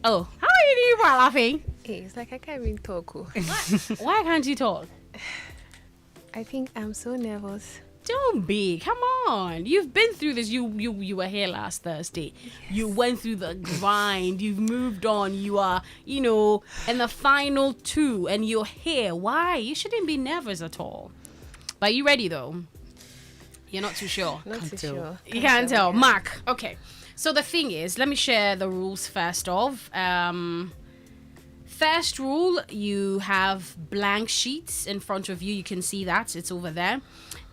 Oh, how are you laughing? Hey, it's like I can't even talk. Why can't you talk? I think I'm so nervous. Don't be. Come on. You've been through this. You were here last Thursday. Yes. You went through the grind. You've moved on. You are, in the final 2 and you're here. Why? You shouldn't be nervous at all. But you ready though? You're not too sure. Not too sure. You can't tell. Yeah. Mark. Okay. So the thing is, let me share the rules first off. First rule, you have blank sheets in front of you. You can see that. It's over there.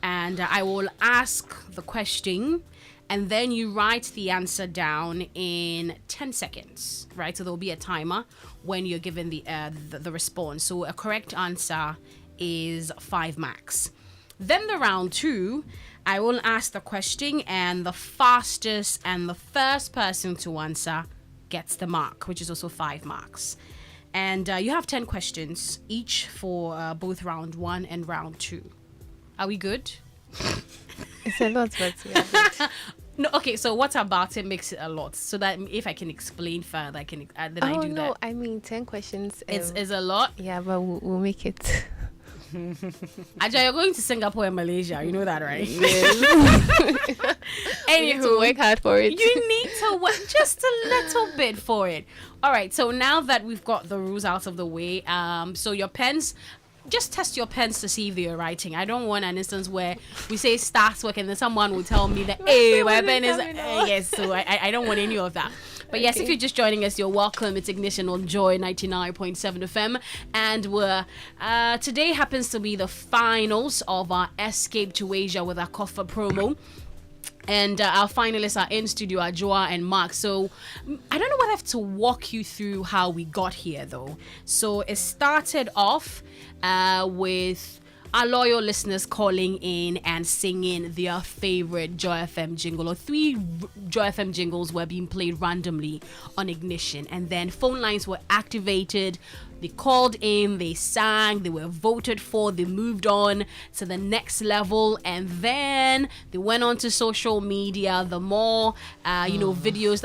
And I will ask the question, and then you write the answer down in 10 seconds, right? So there'll be a timer when you're given the response. So a correct answer is 5 marks. Then the round 2, I will ask the question, and the fastest and the first person to answer gets the mark, which is also 5 marks. And you have 10 questions each for both round 1 and round 2. Are we good? It's a lot, but we are good. No, okay, so what about it makes it a lot? So that if I can explain further, I can then I do that. I mean 10 questions. It's a lot? Yeah, but we'll make it. Ajay, you're going to Singapore and Malaysia. You know that, right? Yes. Anywho, you need to work hard for it. You need to work just a little bit for it. All right, so now that we've got the rules out of the way, so your pens, just test your pens to see if they're writing. I don't want an instance where we say start work and then someone will tell me that, hey, my pen is... yes, so I don't want any of that. But yes, if you're just joining us, you're welcome. It's Ignition on Joy 99.7 FM. And we're today happens to be the finals of our Escape to Asia with aKorfa promo. And our finalists are in studio, Adwoa and Mark. So I don't know whether I have to walk you through how we got here, though. So it started off with our loyal listeners calling in and singing their favorite Joy FM jingle, or 3 Joy FM jingles were being played randomly on Ignition, and then phone lines were activated. They called in, they sang, they were voted for, they moved on to the next level, and then they went on to social media. The more videos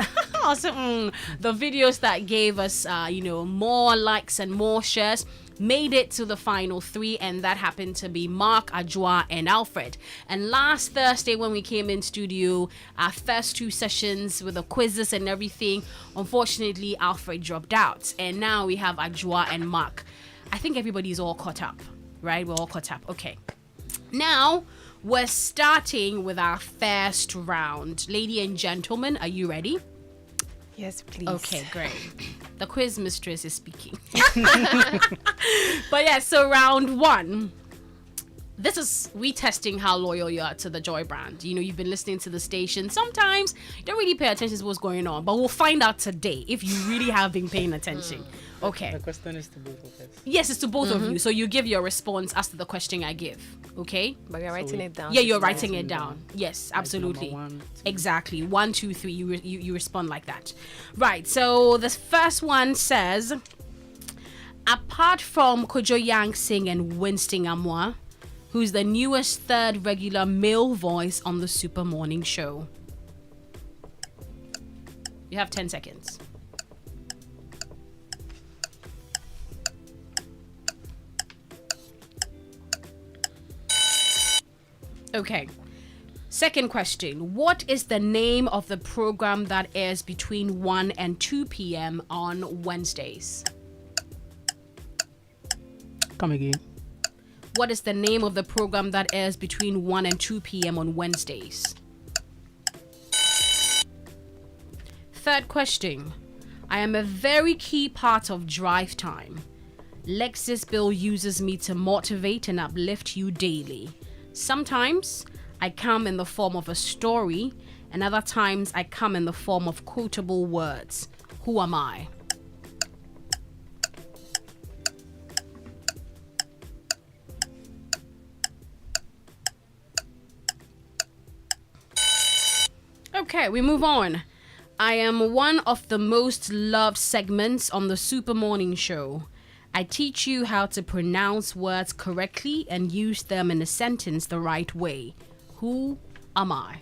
the videos that gave us more likes and more shares made it to the final 3, and that happened to be Mark, Adwoa, and Alfred. And last Thursday when we came in studio, our first 2 sessions with the quizzes and everything, unfortunately Alfred dropped out, and now we have Adwoa and Mark. I think everybody's all caught up, right? We're all caught up. Okay. Now we're starting with our first round. Ladies and gentlemen, are you ready? Yes, please. Okay, great. The quiz mistress is speaking. But yeah, so round 1. This is we testing how loyal you are to the Joy brand. You've been listening to the station. Sometimes you don't really pay attention to what's going on, but we'll find out today if you really have been paying attention. Okay. The question is to both of us. Yes, it's to both of you. So you give your response as to the question I give. Okay? But you're writing it down. Yeah, you're writing it down. Yes, absolutely. 1, 2. Exactly. 1, 2, 3. You respond like that. Right. So the first one says, apart from Kojo Yang Singh and Winston Amoa, who's the newest 3rd regular male voice on the Super Morning Show? You have 10 seconds. Okay. Second question. What is the name of the program that airs between 1 and 2 p.m. on Wednesdays? Come again. What is the name of the program that airs between 1 and 2 p.m. on Wednesdays? Third question. I am a very key part of Drive Time. Lexus Bill uses me to motivate and uplift you daily. Sometimes I come in the form of a story, and other times I come in the form of quotable words. Who am I? Okay, we move on. I am one of the most loved segments on the Super Morning Show. I teach you how to pronounce words correctly and use them in a sentence the right way. Who am I?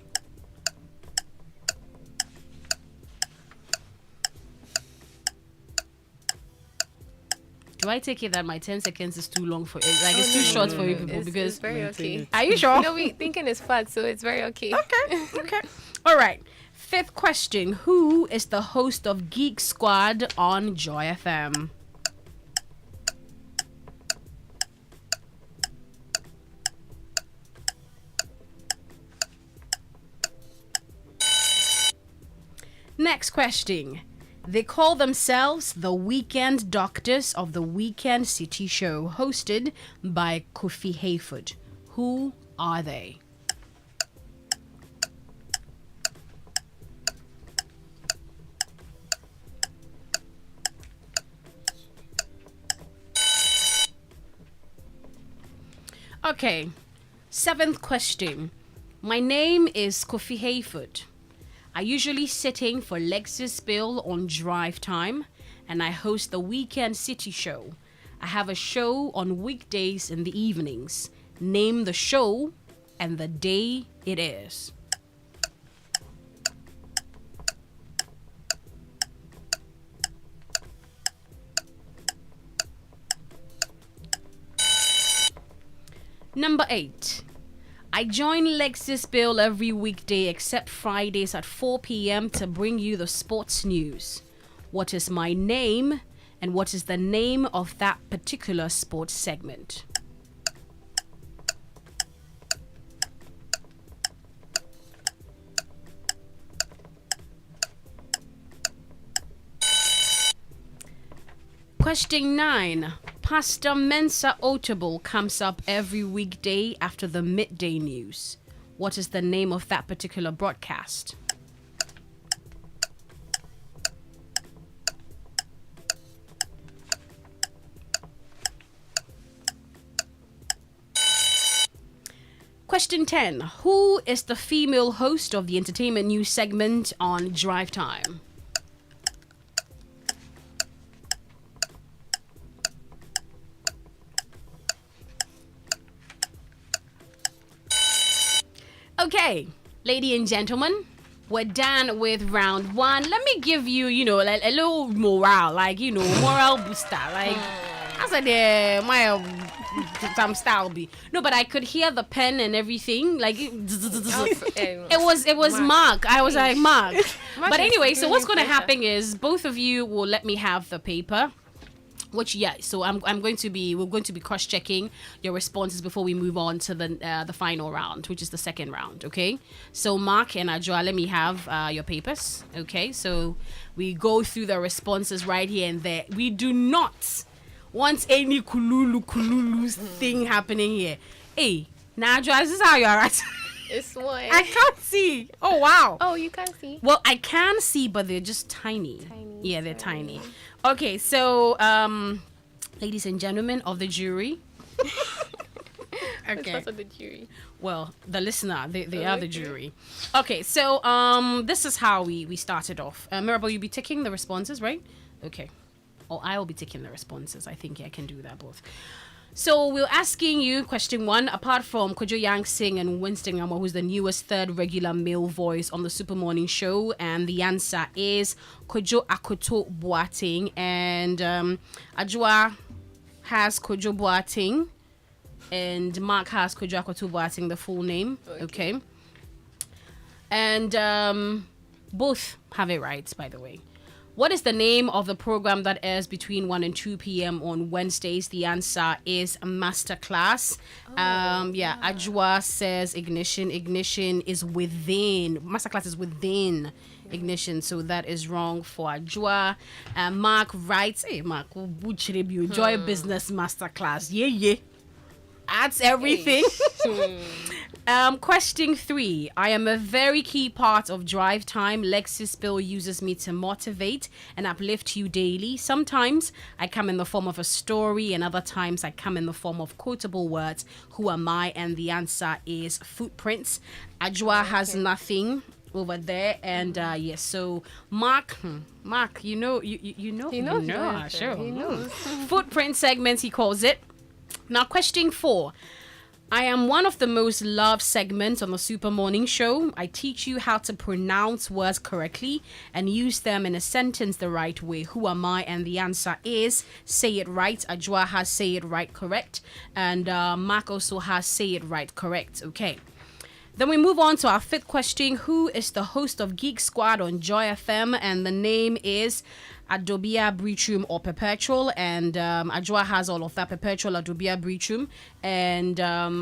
do I take it that my 10 seconds is too long for it? Like, it's too short for you people? It's Because very okay. are you sure? No, we thinking it's fun, so it's very okay. Okay. All right. Fifth question. Who is the host of Geek Squad on Joy FM? Next question. They call themselves the Weekend Doctors of the Weekend City Show, hosted by Kofi Hayford. Who are they? Okay, seventh question. My name is Kofi Hayford. I usually sit in for Lexus Bill on drive time, and I host the Weekend City Show. I have a show on weekdays in the evenings. Name the show and the day it is. Number 8. I join Lexus Bill every weekday except Fridays at 4 p.m. to bring you the sports news. What is my name and what is the name of that particular sports segment? Question 9. Pastor Mensa Otable comes up every weekday after the midday news. What is the name of that particular broadcast? Question 10. Who is the female host of the entertainment news segment on Drive Time? Okay, ladies and gentlemen, we're done with round 1. Let me give you, like a little morale, moral booster. Like, I said, my some style be. No, but I could hear the pen and everything. Like, it was Mark. I was like, Mark. But anyway, so what's going to happen is both of you will let me have the paper. So we're going to be cross-checking your responses before we move on to the final round, which is the second round. Okay, so Mark and Adwoa, let me have your papers. Okay, so we go through the responses right here and there. We do not want any kululu thing happening here. Hey, now Adwoa, this is how you are at. It's one. I can't see. Oh wow. Oh, you can't see. Well, I can see, but they're just tiny. Yeah, they're tiny. Okay, so ladies and gentlemen of the jury. Okay. The jury. Well, the listener, they are the jury. Okay, so this is how we started off. Mirabel, you'll be taking the responses, right? Okay. Or I will be taking the responses. I think I can do that both. So we're asking you question 1. Apart from Kojo Yang Singh and Winston Yama, who's the newest third regular male voice on the Super Morning Show, and the answer is Kojo Akoto Boateng, and Adwoa has Kojo Boateng, and Mark has Kojo Akoto Boateng, the full name. Okay. And both have it right, by the way. What is the name of the program that airs between 1 and 2 p.m. on Wednesdays? The answer is Masterclass. Adwoa says Ignition. Ignition is within. Masterclass is within Ignition, so that is wrong for Adwoa. Mark writes, hey, Mark, Joy Business Masterclass. Yeah. That's everything. Question 3. I am a very key part of Drive Time. Lexus Bill uses me to motivate and uplift you daily. Sometimes I come in the form of a story, and other times I come in the form of quotable words. Who am I? And the answer is Footprints. Adwoa has nothing over there, and yes. So Mark, you know, He knows. Sure. He knows. Footprint segments, he calls it. Now, question 4. I am one of the most loved segments on the Super Morning Show. I teach you how to pronounce words correctly and use them in a sentence the right way. Who am I? And the answer is say it right. Adwoa has say it right correct. And Mark also has say it right correct. Okay. Then we move on to our fifth question. Who is the host of Geek Squad on Joy FM? And the name is Adwoa Breachroom or Perpetual. And Adwoa has all of that, Perpetual, Adwoa Breachroom. And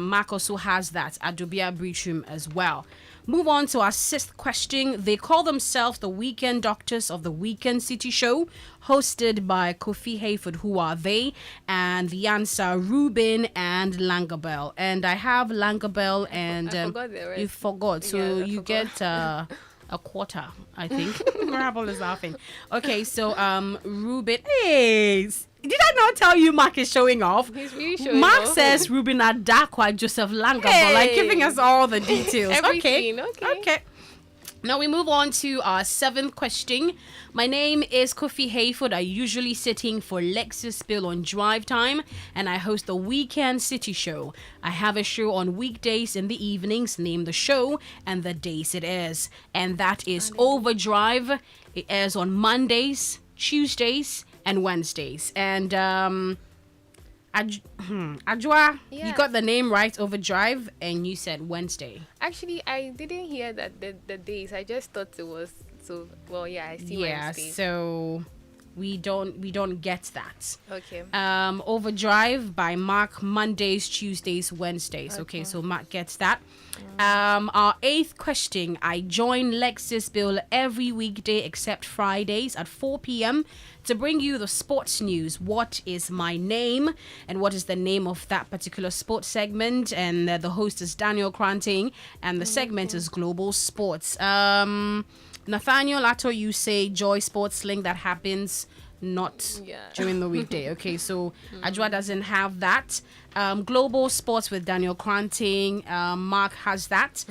Mark also has that, Adwoa Breachroom as well. Move on to our sixth question. They call themselves the Weekend Doctors of the Weekend City Show, hosted by Kofi Hayford. Who are they? And the answer, Ruben and Langabelle. And I have Langabelle and I forgot the rest. you forgot. So Yeah, I you forgot. get a quarter, I think. Marable is laughing. Okay, so Ruben. Hey, did I not tell you Mark is showing off? He's really showing Mark off. says Ruben Adakwa Joseph Langabelle, like giving us all the details. Everything, okay. Now we move on to our seventh question. My name is Kofi Hayford. I usually sit in for Lexus Bill on Drive Time, and I host the Weekend City Show. I have a show on weekdays in the evenings. Name the show and the days it is. And that is Overdrive. It airs on Mondays, Tuesdays, and Wednesdays. And Adwoa, you Yeah. got the name right, Overdrive, and you said Wednesday. Actually, I didn't hear that the days. I just thought it was so. Well, yeah, I see Yeah, Wednesday. so we don't get that. Okay. Overdrive by Mark, Mondays, Tuesdays, Wednesdays. Okay, so Mark gets that. Our eighth question. I join Lexus Bill every weekday except Fridays at 4 p.m. to bring you the sports news. What is my name? And what is the name of that particular sports segment? And the host is Daniel Cranting, and the segment is Global Sports. Nathaniel Atto, you say Joy Sports Link that happens not during the weekday. Okay, so Adwoa doesn't have that. Global Sports with Daniel Cranting. Mark has that.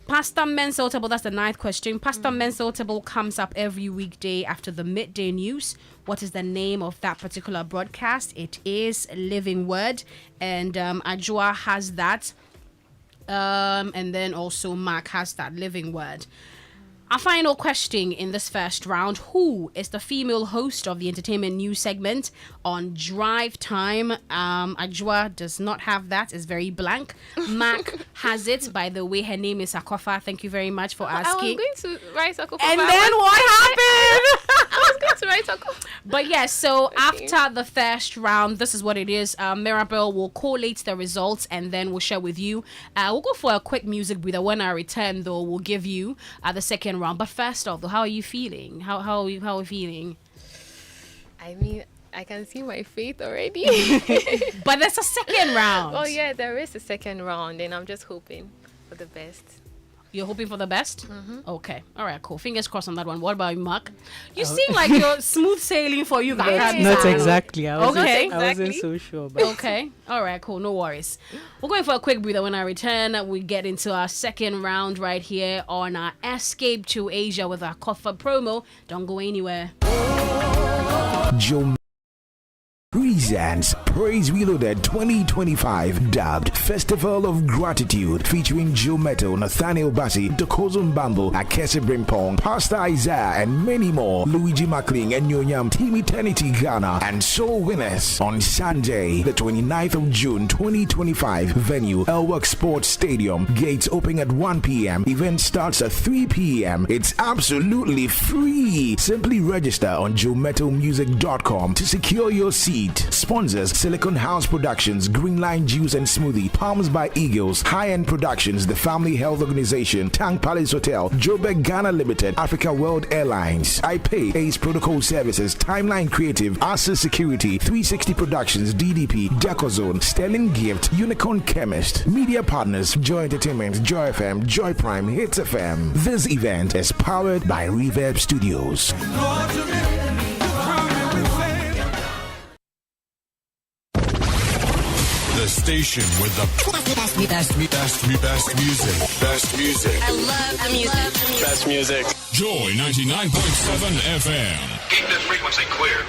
Pasta Mental Table, that's the ninth question. Pasta Mental Table comes up every weekday after the midday news. What is the name of that particular broadcast? It is Living Word, and Adwoa has that. And then also Mark has that, Living Word. Our final question in this first round. Who is the female host of the entertainment news segment on Drive Time? Adwoa does not have that. It's very blank. Mark has it. By the way, her name is aKorfa. Thank you very much for asking. I was going to write aKorfa. And then what happened? I was going to write aKorfa. But yes, so after the first round, this is what it is. Mirabelle will collate the results and then we'll share with you. We'll go for a quick music breather. When I return, though, we'll give you the second round. But first off, though, how are you feeling? How are you feeling? I mean, I can see my faith already. But there's a second round. Oh yeah, there is a second round, and I'm just hoping for the best. You're hoping for the best? Okay. All right, cool. Fingers crossed on that one. What about you, Mark? You seem like you're smooth sailing for you guys. Not exactly. I wasn't, Okay. I wasn't so sure. But Okay. All right, cool. No worries. We're going for a quick breather. When I return, we get into our second round right here on our Escape to Asia with our aKorfa promo. Don't go anywhere. Joe presents Praise Reloaded 2025, dubbed Festival of Gratitude, featuring Joe Metal, Nathaniel Bassi, Dokozo Mbambo, Akese Brimpong, Pastor Isaiah, and many more. Luigi Mackling and Nyonyam, Team Eternity Ghana, and Soul Winners on Sunday, the 29th of June 2025. Venue, Elwork Sports Stadium. Gates open at 1 p.m. Event starts at 3 p.m. It's absolutely free. Simply register on joemetalmusic.com to secure your seat. Sponsors: Silicon House Productions, Green Line Juice and Smoothie, Palms by Eagles, High End Productions, The Family Health Organization, Tank Palace Hotel, Joburg Ghana Limited, Africa World Airlines, iPay, Ace Protocol Services, Timeline Creative, Asa Security, 360 Productions, DDP, Decozone, Sterling Gift, Unicorn Chemist, Media Partners, Joy Entertainment, Joy FM, Joy Prime, Hits FM. This event is powered by Reverb Studios. The station with the best music. Best music. I love the music. Best music. Joy 99.7 FM. Keep this frequency clear.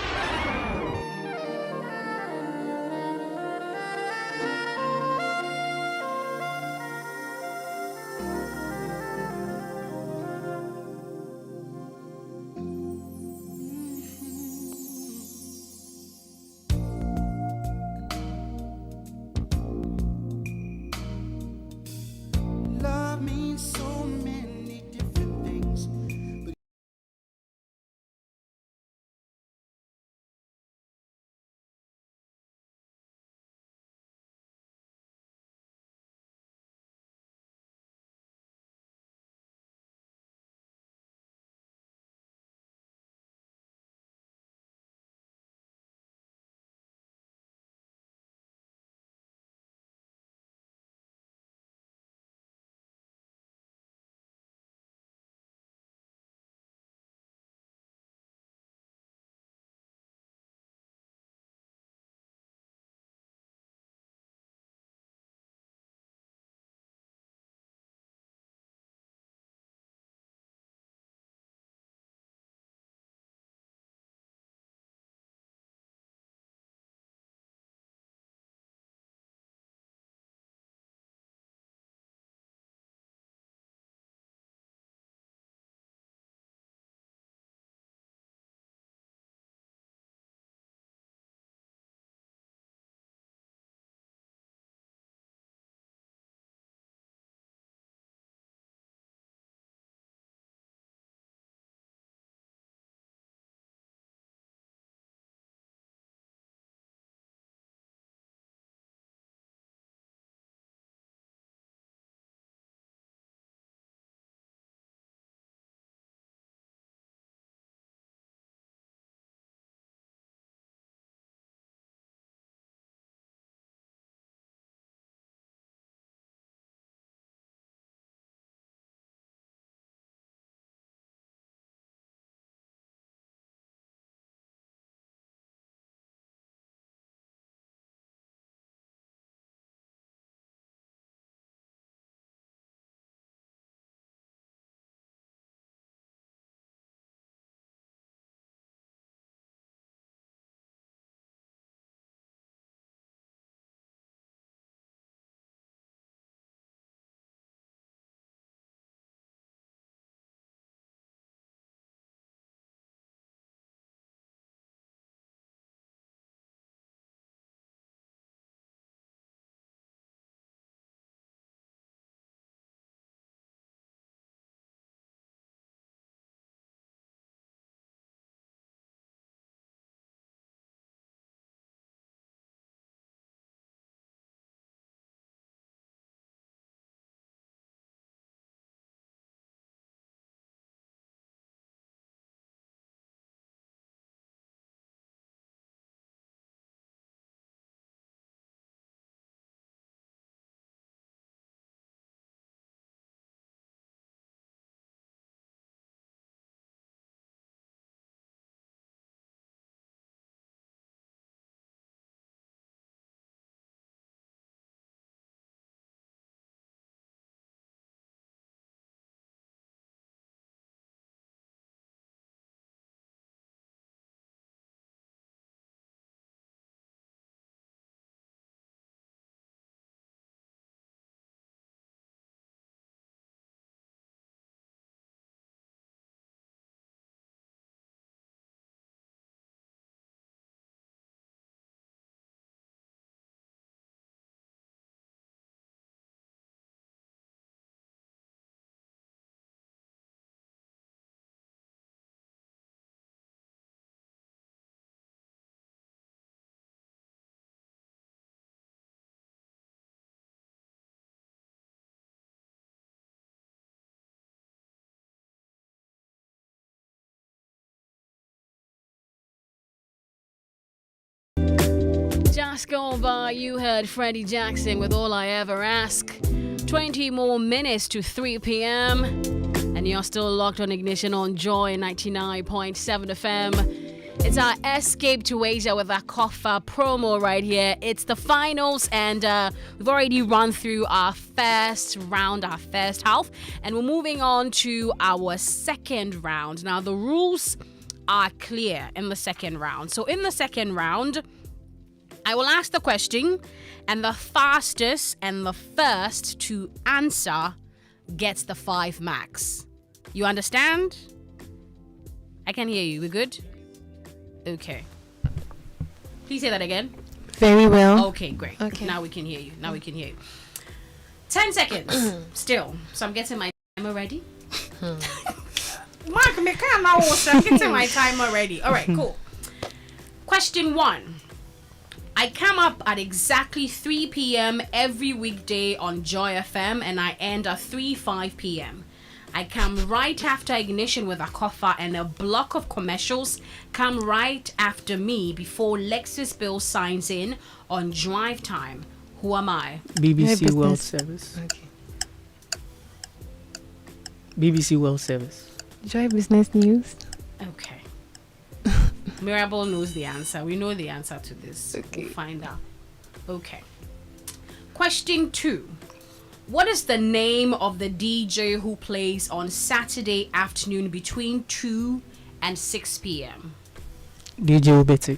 Just gone by, you heard Freddie Jackson with All I Ever Ask. 20 more minutes to 3 p.m. And you're still locked on Ignition on Joy 99.7 FM. It's our Escape to Asia with aKorfa promo right here. It's the finals, and we've already run through our first round, our first half, and we're moving on to our second round. Now, the rules are clear in the second round. So in the second round, I will ask the question, and the fastest and the first to answer gets the 5 marks. You understand? I can hear you. We good? Okay. Please say that again. Very well. Okay, great. Okay. Now we can hear you. 10 seconds still. So I'm getting my timer ready. Mark, I'm getting my timer ready. All right, cool. Question 1. I come up at exactly 3 p.m. every weekday on Joy FM, and I end at 3:05 p.m. I come right after Ignition with aKorfa, and a block of commercials come right after me before Lexus Bill signs in on drive time. Who am I? BBC Business. World Service. Okay. BBC World Service. Joy Business News. Okay. Mirabel knows the answer. We know the answer to this. Okay. We'll find out. Okay. Question 2. What is the name of the DJ who plays on Saturday afternoon between 2 and 6 p.m.? DJ Obete.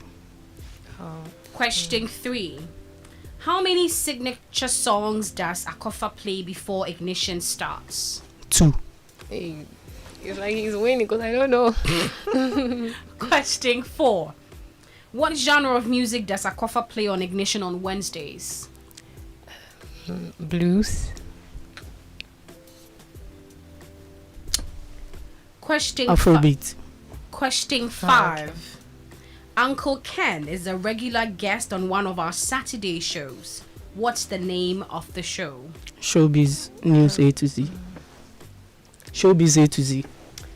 Question 3. How many signature songs does aKorfa play before Ignition starts? 2. Hey, it's like he's winning because I don't know. Question 4. What genre of music does aKorfa play on Ignition on Wednesdays? Blues. Question Afrobeat. Question 5. Uncle Ken is a regular guest on one of our Saturday shows. What's the name of the show? Showbiz News A to Z. Showbiz A to Z.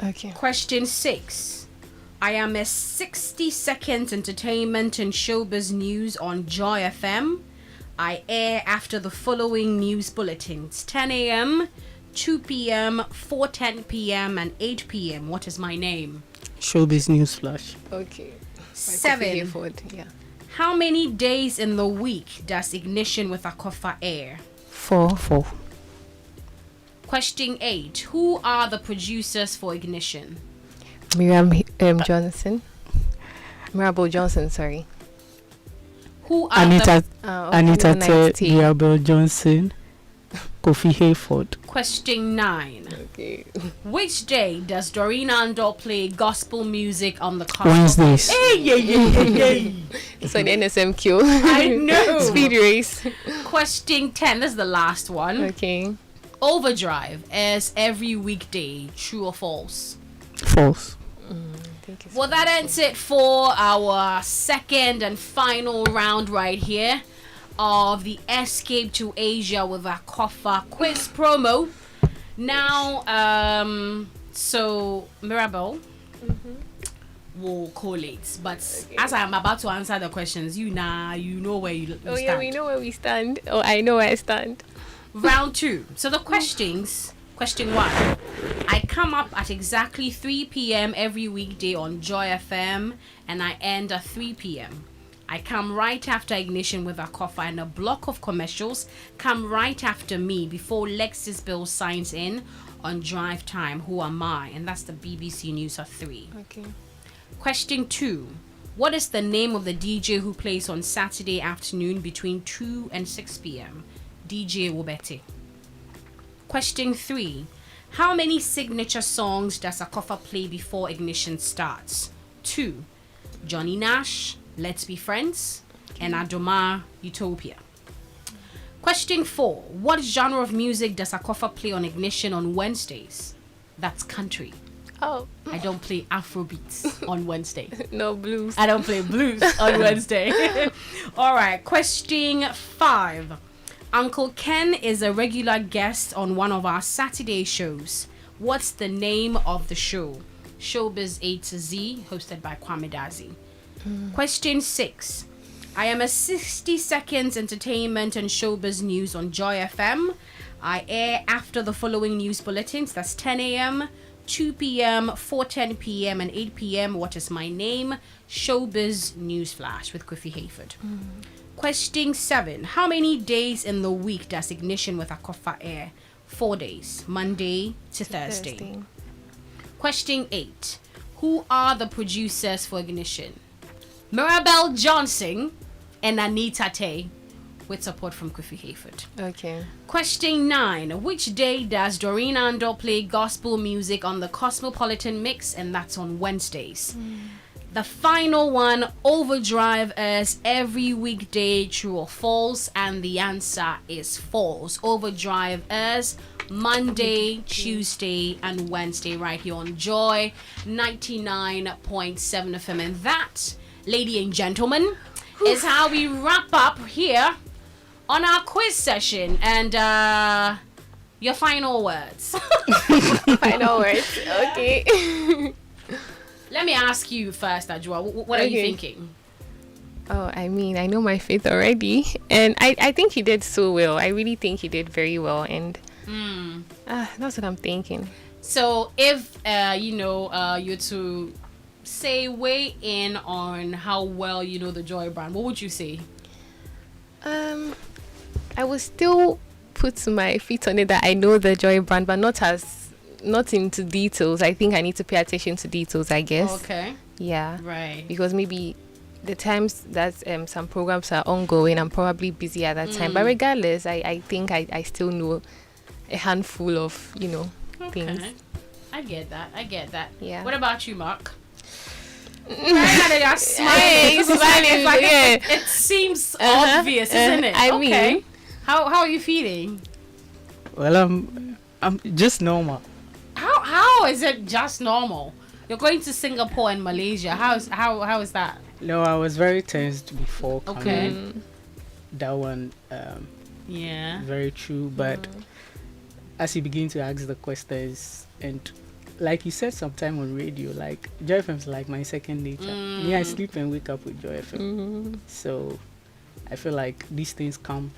Okay. Question 6. I am a 60-second entertainment and showbiz news on Joy FM. I air after the following news bulletins: 10 a.m., 2 p.m., 4:10 p.m., and 8 p.m. What is my name? Showbiz News Flash. Okay. 7. Yeah. How many days in the week does Ignition with aKorfa air? 4. 4. Question 8. Who are the producers for Ignition? Miriam Johnson. Mirabel Johnson, sorry. Who are the... Anita Nice T. tea. Mirabel Johnson. Kofi Hayford. Question 9. Okay. Which day does Doreen Andor play gospel music on the car? Wednesdays. Hey. So the NSMQ. I know. Speed race. Question 10. This is the last one. Okay. Overdrive is every weekday. True or false? False. Well, that ends it for our second and final round right here of the Escape to Asia with aKorfa quiz promo. Now, so Mirabel will collate, but as I am about to answer the questions, you know where you Oh stand. yeah, we know where we stand. Oh, I know where I stand. Round 2. So the questions. Question 1. I come up at exactly 3 p.m. every weekday on Joy FM, and I end at 3 p.m. I come right after Ignition with aKorfa, and a block of commercials come right after me before Lexus Bill signs in on drive time. Who am I? And that's the BBC News at 3. Okay. Question 2. What is the name of the DJ who plays on Saturday afternoon between 2 and 6 p.m.? DJ Wobete. Question 3. How many signature songs does aKorfa play before Ignition starts? 2. Johnny Nash, Let's Be Friends, and Adwoa, Utopia. Question 4. What genre of music does aKorfa play on Ignition on Wednesdays? That's country. Oh, I don't play Afrobeats on Wednesday. no blues. I don't play blues on Wednesday. All right. Question 5. Uncle Ken is a regular guest on one of our Saturday shows. What's the name of the show? Showbiz A to Z, hosted by Kwame Dazi. Question 6. I am a 60 seconds entertainment and showbiz news on Joy FM. I air after the following news bulletins. That's 10 a.m., 2 p.m., 4:10 p.m. and 8 p.m. What is my name? Showbiz News Flash with Kofi Hayford. Question 7. How many days in the week does Ignition with aKorfa air? 4 days. Monday to Thursday. Question 8. Who are the producers for Ignition? Mirabelle Johnson and Anita Tay, with support from Kofi Hayford. Okay. Question 9. Which day does Doreen Andor play gospel music on the Cosmopolitan Mix? And that's on Wednesdays. The final one, Overdrive, is every weekday, true or false? And the answer is false. Overdrive is Monday, Tuesday, and Wednesday right here on Joy 99.7 FM. And that, ladies and gentlemen, is how we wrap up here on our quiz session. And your final words. Final words. Okay. Let me ask you first, Adwoa. What are you thinking? Oh, I mean, I know my faith already. And I think he did so well. I really think he did very well. And that's what I'm thinking. So if, you're to say, weigh in on how well you know the Joy brand, what would you say? I would still put my feet on it that I know the Joy brand, but not into details. I think I need to pay attention to details, I guess. Okay. Yeah. Right. Because maybe the times that some programs are ongoing, I'm probably busy at that time. But regardless, I think I still know a handful of, things. I get that. Yeah. What about you, Mark? You're smiling. Smiling. Yeah. It seems obvious, isn't it? I mean, how are you feeling? Well, I'm just normal. How is it just normal? You're going to Singapore and Malaysia. How is that? No, I was very tensed before coming. Okay. That one, Yeah. very true. But as you begin to ask the questions, and like you said sometime on radio, like Joy FM is like my second nature. Me, I sleep and wake up with Joy FM. So I feel like these things come,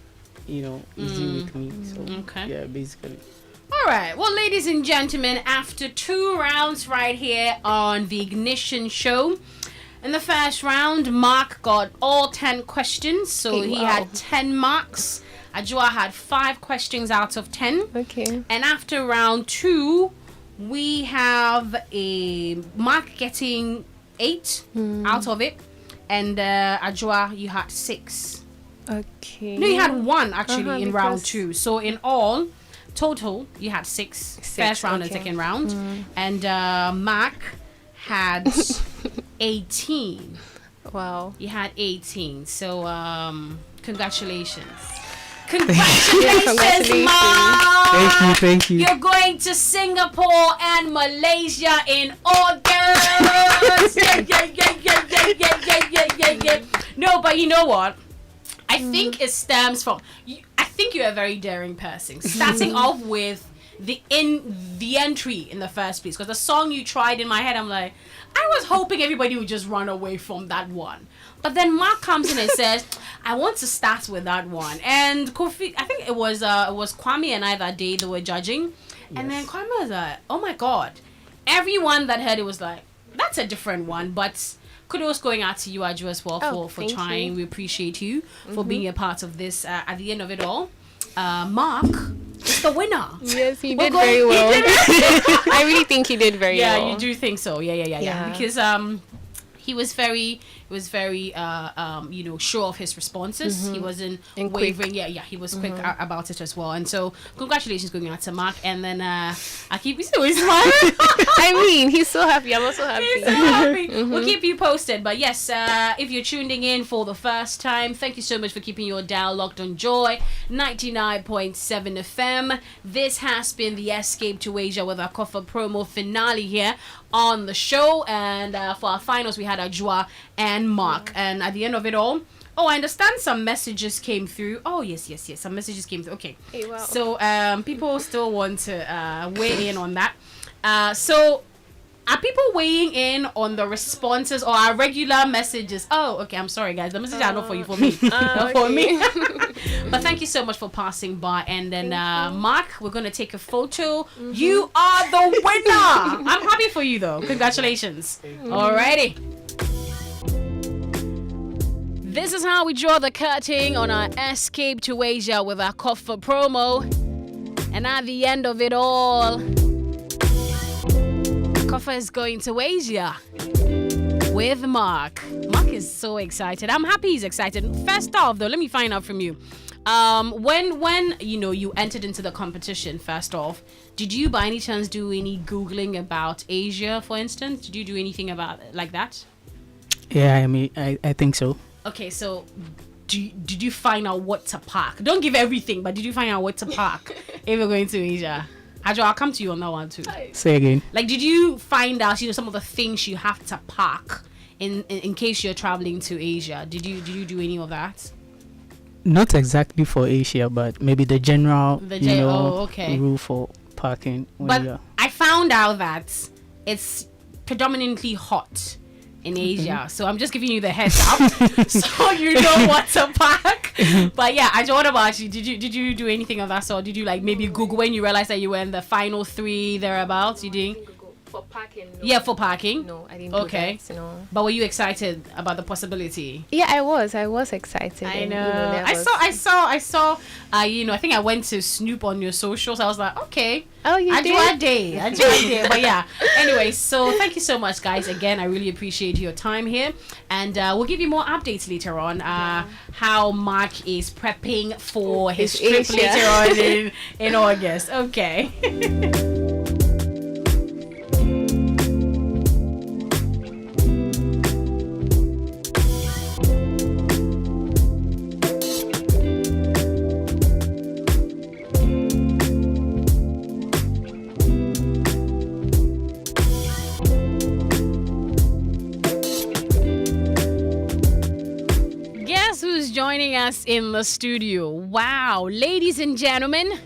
easy with me. So yeah, basically. All right. Well, ladies and gentlemen, after 2 rounds right here on the Ignition Show, in the first round, Mark got all 10 questions. So he had 10 marks. Adwoa had 5 questions out of 10. Okay. And after round 2, we have a Mark getting 8 out of it. And Adwoa, you had 6. Okay. No, you had 1 actually in round because- 2. So in all, total, you had 6. First round and second round. And Mark had 18. Wow. You had 18. So congratulations. Congratulations, Mark. Thank you. You're going to Singapore and Malaysia in August. Yeah. No, but you know what? I think it stems from... I think you're a very daring person. Starting off with the entry in the first place. Because the song you tried in my head, I'm like, I was hoping everybody would just run away from that one. But then Mark comes in and says, I want to start with that one. And Kofi, I think it was Kwame and I that day that were judging. Yes. And then Kwame was like, oh my God. Everyone that heard it was like, that's a different one. But kudos going out to you, Adwoa, as well for trying. You. We appreciate you for being a part of this. At the end of it all, Mark is the winner. Yes, he did very well. I really think he did very well. Yeah, you do think so. Yeah. Because he was very sure of his responses. He wasn't wavering. Quick. Yeah, he was quick about it as well. And so congratulations going out to Mark. And then I keep smiling. I mean, he's so happy. I'm also happy. He's so happy. We'll keep you posted. But yes, if you're tuning in for the first time, thank you so much for keeping your dial locked on Joy 99.7 FM. This has been the Escape to Asia with aKorfa promo finale here on the show. And for our finals, we had Adwoa and Mark. And at the end of it all, I understand some messages came through. Oh, yes. Some messages came through. Okay. Hey, wow. So people still want to weigh in on that. So Are people weighing in on the responses or our regular messages? Oh, okay. I'm sorry, guys. The messages are not for you, for me. Not for me. But thank you so much for passing by. And then, Mark, we're going to take a photo. You are the winner. I'm happy for you, though. Congratulations. Alrighty. This is how we draw the curtain on our escape to Asia with our aKorfa promo. And at the end of it all, aKorfa is going to Asia with Mark. Mark is so excited. I'm happy he's excited. First off, though, let me find out from you. When you entered into the competition, first off, did you by any chance do any Googling about Asia, for instance? Did you do anything about like that? Yeah, I mean, I think so. Okay, so did you find out what to pack? Don't give everything, but did you find out what to pack if you're going to Asia? Adwoa, I'll come to you on that one too. Say again. Like, did you find out, some of the things you have to pack in case you're traveling to Asia? Did you do any of that? Not exactly for Asia, but maybe the general, rule for parking. But I found out that it's predominantly hot in Asia, so I'm just giving you the heads up, so you know what to pack. But yeah, what about you? Did you do anything of that sort? Did you like maybe Google when you realized that you were in the final 3 thereabouts? You did? For parking? No. Yeah, for parking. No, I didn't. Okay. Do that, no. But were you excited about the possibility? Yeah, I was excited. I know. I saw. I think I went to snoop on your socials. I was like, okay. Oh, you Adwoa did? I did. But yeah. Anyway, so thank you so much, guys. Again, I really appreciate your time here, and we'll give you more updates later on. How Mark is prepping for his trip later on in August. Okay. Joining us in the studio. Wow, ladies and gentlemen,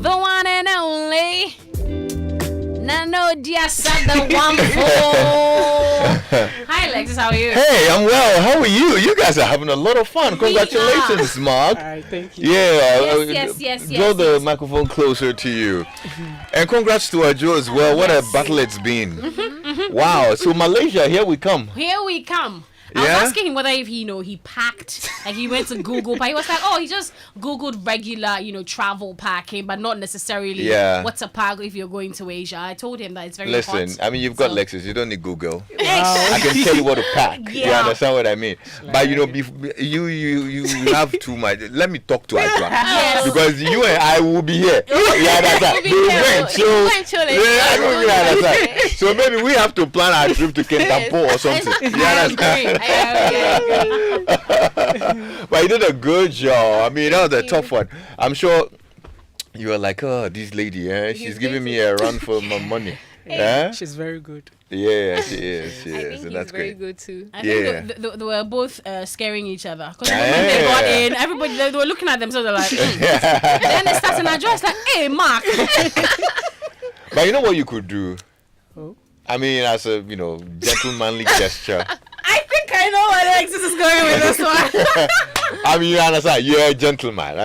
the one and only Nano Diasa, the one for. Hi, Alexis, how are you? Hey, I'm well. How are you? You guys are having a lot of fun. Congratulations, Mark. All right, thank you. Yeah. Yes. Draw the microphone closer to you. And congrats to Adwoa as well. What a battle it's been. Wow. So Malaysia, here we come. Here we come. I was asking him whether if he packed, like he went to Google, but he was like, oh, he just Googled regular, travel packing, but not necessarily what to pack if you're going to Asia. I told him that it's very hot. Listen, I mean, you've got Lexus. You don't need Google. I can tell you what to pack. You understand what I mean? But, you have too much. Let me talk to Adwoa. Because you and I will be here. You understand? So maybe we have to plan our trip to Kentapo or something. You understand? But you did a good job. I mean, that was a tough one. I'm sure you were like, oh, this lady, she's giving me a run for my money. She's very good. I Yeah, she is. think So he's that's very great. good too. I think they were both scaring each other. Because when they got in, everybody, they were looking at themselves, they're like, Then they started, and I was like, hey, Mark. But you know what you could do? Oh. I mean, as a, gentlemanly gesture. I think I know where Alexis is going with this one. I mean, you understand? You're a gentleman.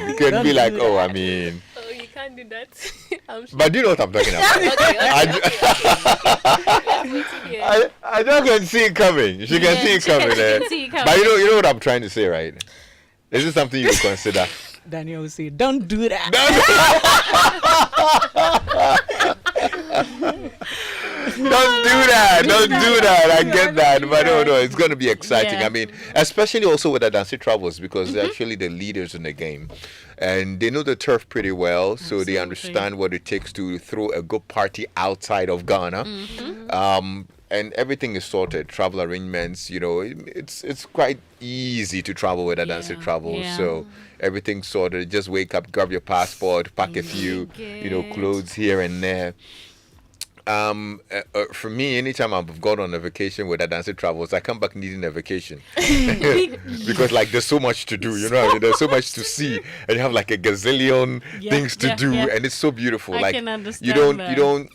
You can be like, I mean. Oh, you can't do that. I'm sure. But do you know what I'm talking about? I just can see it coming. She can see it coming. But you know what I'm trying to say, right? Is this something you would consider? Daniel will say, don't do that. Don't do that. I get that. But no, it's going to be exciting. Yeah. I mean, especially also with the Dancy Travels, because they're actually the leaders in the game. And they know the turf pretty well, so they understand what it takes to throw a good party outside of Ghana. And everything is sorted. Travel arrangements, it's quite easy to travel with a Dancy Travels. Yeah. So everything's sorted. Just wake up, grab your passport, pack a few, clothes here and there. For me, anytime I've gone on a vacation with Dancy Travels, I come back needing a vacation because there's so much to do, there's so much to see, and you have like a gazillion things to do, and it's so beautiful. I can understand you don't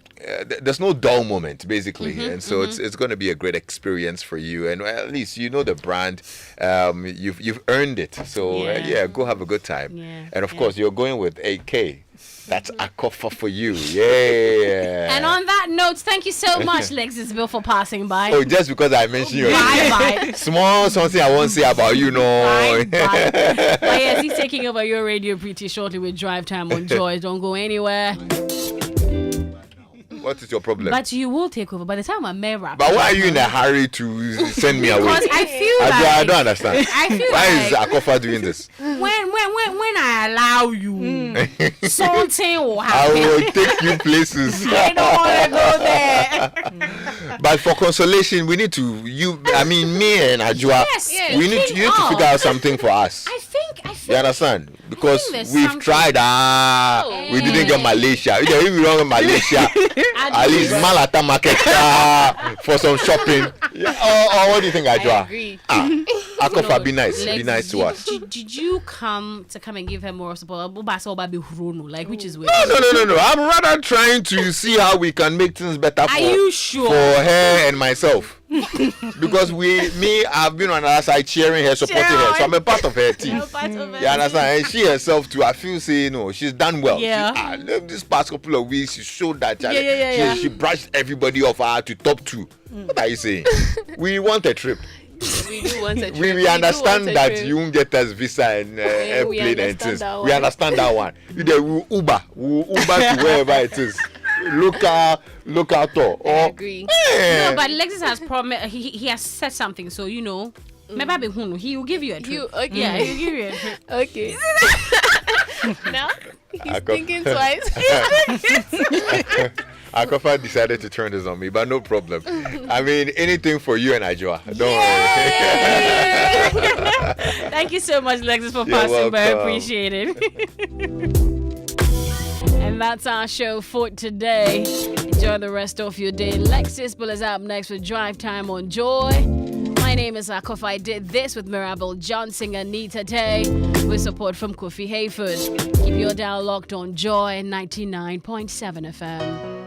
there's no dull moment basically, and so it's going to be a great experience for you, and at least you know the brand. You've earned it, so go have a good time. And of course you're going with AK. That's aKorfa for you. Yeah. And on that note, thank you so much, Lexis Bill, for passing by. Oh, just because I mentioned your Bye. small something I won't say about you, no. Bye. But yes, he's taking over your radio pretty shortly with Drive Time on Joy. Don't go anywhere. What is your problem? But you will take over by the time I'm married. But why are you in a hurry to send me away? Because I feel I don't understand. I feel why like is aKorfa doing this? when I allow you, something will I happen. will take you places. I don't want to go there. But for consolation, we need to me and Adwoa. Yes, you need to figure out something for us. I think. You understand? Because there's we've something. tried. We didn't get Malaysia. If we don't get Malaysia, at least Malata market for some shopping. Or what do you think, Adwoa? I agree. aKorfa, be nice. Lex, Be nice to us. Did you come and give her more support? Like, which is weird. No. I'm rather trying to see how we can make things better Are you sure? for her and myself. Because I've been on the other side cheering her, supporting her. So I'm a part of her team. You understand? And she herself too, I feel she's done well. Yeah. This past couple of weeks, she showed that she brushed everybody off her to top 2. What are you saying? We want a trip. We do want a trip. We understand that you won't get us visa and airplane and things. We understand that one. We'll Uber to wherever it is. Local tour. I agree. No, but Lexus has promised. He has said something, so maybe he will give you a trip. Okay. Yeah, he'll give you a trip. Okay. Now he's go. thinking twice. aKorfa decided to turn this on me, but no problem. I mean, anything for you and Adwoa. Don't worry. Thank you so much, Lexus, for You're passing by. I welcome. appreciate it. And that's our show for today. Enjoy the rest of your day. Lexis Bill is up next with Drive Time on Joy. My name is aKorfa. I did this with Mirabel Johnson and Anita Tay with support from Kofi Hayford. Keep your dial locked on Joy 99.7 FM.